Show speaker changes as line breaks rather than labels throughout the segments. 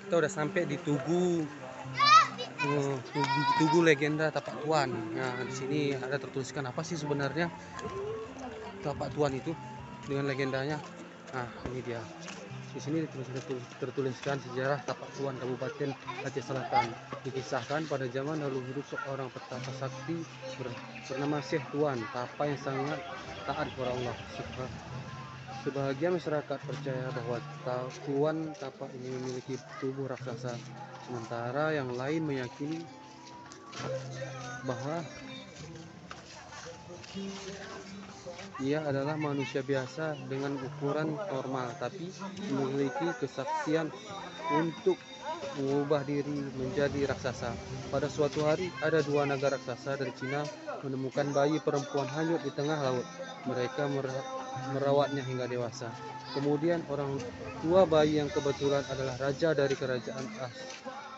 Kita udah sampai di Tugu, Tugu Legenda Tapak Tuan. Nah, di sini ada tertuliskan apa sih sebenarnya Tapak Tuan itu dengan legendanya. Nah, ini dia. Di sini tertuliskan sejarah Tapak Tuan Kabupaten Aceh Selatan. Dikisahkan pada zaman dahulu hidup seorang petapa sakti bernama Syekh Tuan, tapa yang sangat taat kepada Allah. Sebagian masyarakat percaya bahwa Tuan tapa ini memiliki tubuh raksasa, sementara yang lain meyakini bahwa ia adalah manusia biasa dengan ukuran normal, tapi memiliki kesaksian untuk mengubah diri menjadi raksasa. Pada suatu hari, ada dua naga raksasa dari Cina menemukan bayi perempuan hanyut di tengah laut. Mereka merawatnya hingga dewasa. Kemudian orang tua bayi yang kebetulan adalah raja dari kerajaan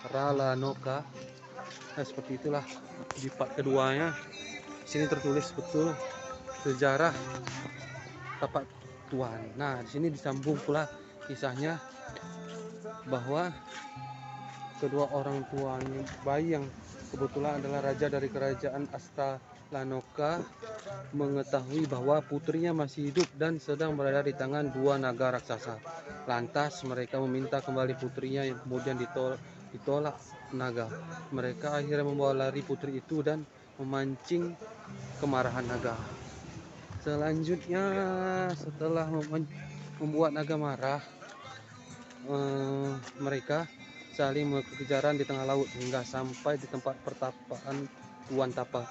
Asralanoka. Nah, seperti itulah di part keduanya. Sini tertulis betul sejarah Tapak Tuan. Nah, di sini disambung pula kisahnya bahwa kedua orang tuanya bayi yang kebetulan adalah raja dari kerajaan Asralanoka mengetahui bahwa putrinya masih hidup dan sedang berada di tangan dua naga raksasa. Lantas mereka meminta kembali putrinya yang kemudian ditolak naga. Mereka akhirnya membawa lari putri itu dan memancing kemarahan naga. Selanjutnya, setelah membuat naga marah, mereka saling berkejaran di tengah laut hingga sampai di tempat pertapaan Tuan Tapa.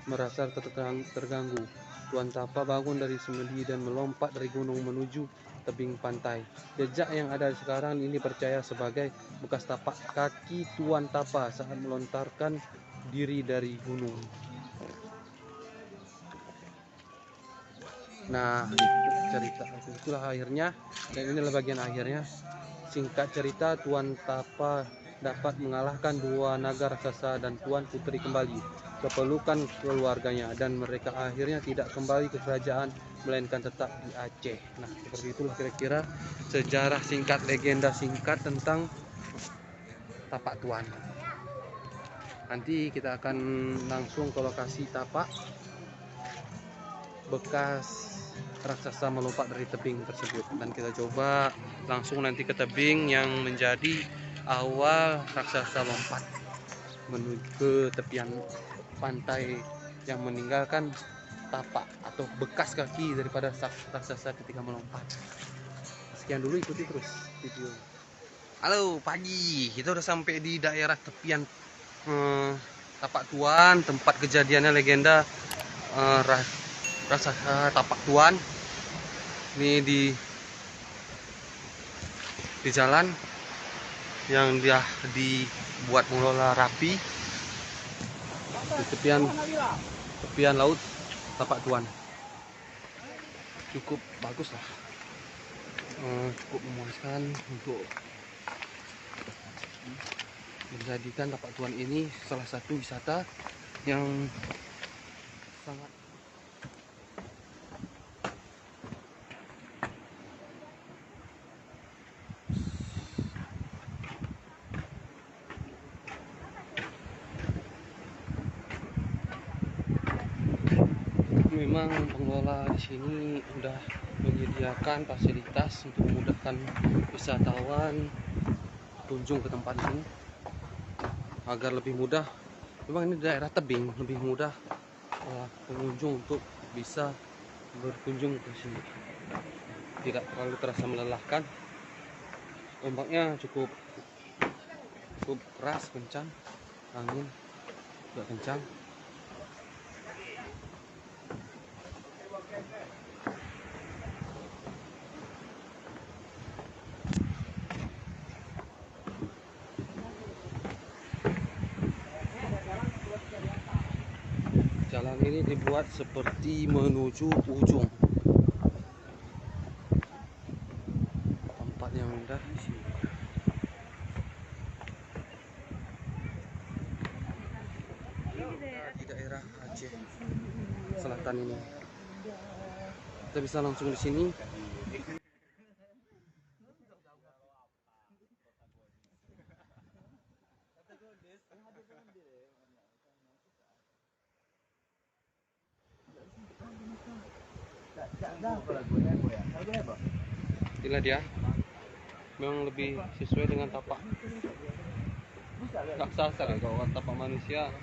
Merasa terganggu, Tuan Tapa bangun dari semedi dan melompat dari gunung menuju tebing pantai. Jejak yang ada sekarang ini percaya sebagai bekas tapak kaki Tuan Tapa saat melontarkan diri dari gunung. Nah, cerita itulah akhirnya, dan inilah bagian akhirnya. Singkat cerita, Tuan Tapa dapat mengalahkan dua naga raksasa dan Tuan Putri kembali ke pelukan keluarganya, dan mereka akhirnya tidak kembali ke kerajaan melainkan tetap di Aceh. Nah, seperti itulah kira-kira sejarah singkat, legenda singkat tentang Tapak Tuan. Nanti kita akan langsung ke lokasi tapak bekas raksasa melompat dari tebing tersebut, dan kita coba langsung nanti ke tebing yang menjadi awal raksasa lompat menuju ke tepian pantai yang meninggalkan tapak atau bekas kaki daripada raksasa ketika melompat. Sekian dulu, ikuti terus video. Halo pagi, kita udah sampai di daerah tepian Tapak Tuan, tempat kejadiannya legenda raksasa Tapak Tuan. Ini di jalan yang dia dibuat mengelola rapi di tepian laut Tapak Tuan. Cukup bagus lah, cukup memuaskan untuk menjadikan Tapak Tuan ini salah satu wisata yang sangat memang pengelola di sini udah menyediakan fasilitas untuk memudahkan wisatawan kunjung ke tempat ini agar lebih mudah. Memang ini daerah tebing, lebih mudah pengunjung untuk bisa berkunjung ke sini. Tidak terlalu terasa melelahkan. Ombaknya cukup keras, kencang, angin juga kencang. Jalan ini dibuat seperti menuju ujung. Tempat yang indah di sini. Di daerah Aceh Selatan ini. Kita bisa langsung di sini. Inilah dia, memang lebih sesuai dengan tapak raksasa ya, kalau tapak manusia.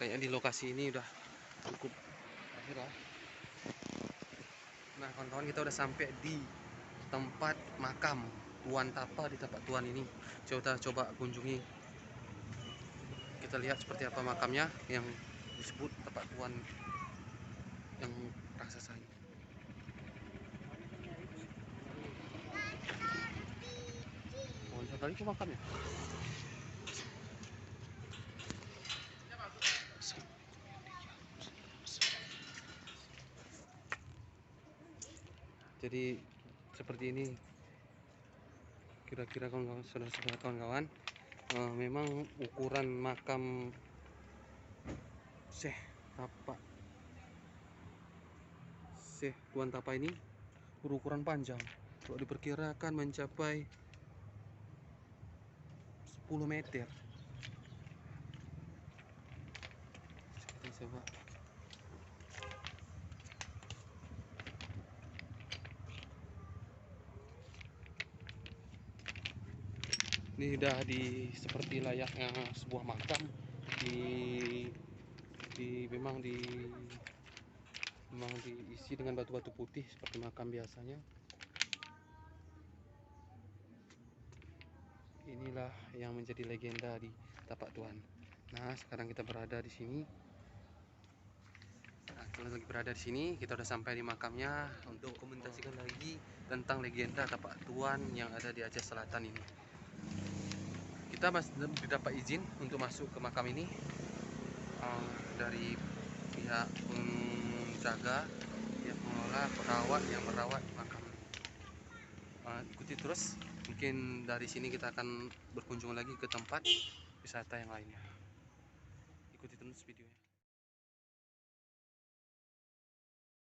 Kayaknya di lokasi ini udah cukup akhir lah. Nah kawan-kawan, kita udah sampai di tempat makam Tuan Tapa di tapak Tuan ini. Coba kunjungi, kita lihat seperti apa makamnya yang disebut tapak Tuan yang raksasa ini. Lari ke makamnya. Jadi seperti ini kira-kira kawan-kawan, saudara-saudara kawan-kawan, memang ukuran makam Syekh Tuan Tapa ini berukuran panjang. Kalau diperkirakan mencapai 10 meter. Kita coba. Ini udah seperti layaknya sebuah makam memang diisi dengan batu-batu putih seperti makam biasanya. Inilah yang menjadi legenda di Tapak Tuan. Nah, sekarang kita berada di sini. Nah, kalau lagi berada di sini, kita udah sampai di makamnya untuk komentasikan lagi tentang legenda Tapak Tuan yang ada di Aceh Selatan ini. Kita masih dapat izin untuk masuk ke makam ini dari pihak penjaga, pihak pengelola, perawat yang merawat makam. Ikuti terus, mungkin dari sini kita akan berkunjung lagi ke tempat wisata yang lainnya. Ikuti terus videonya.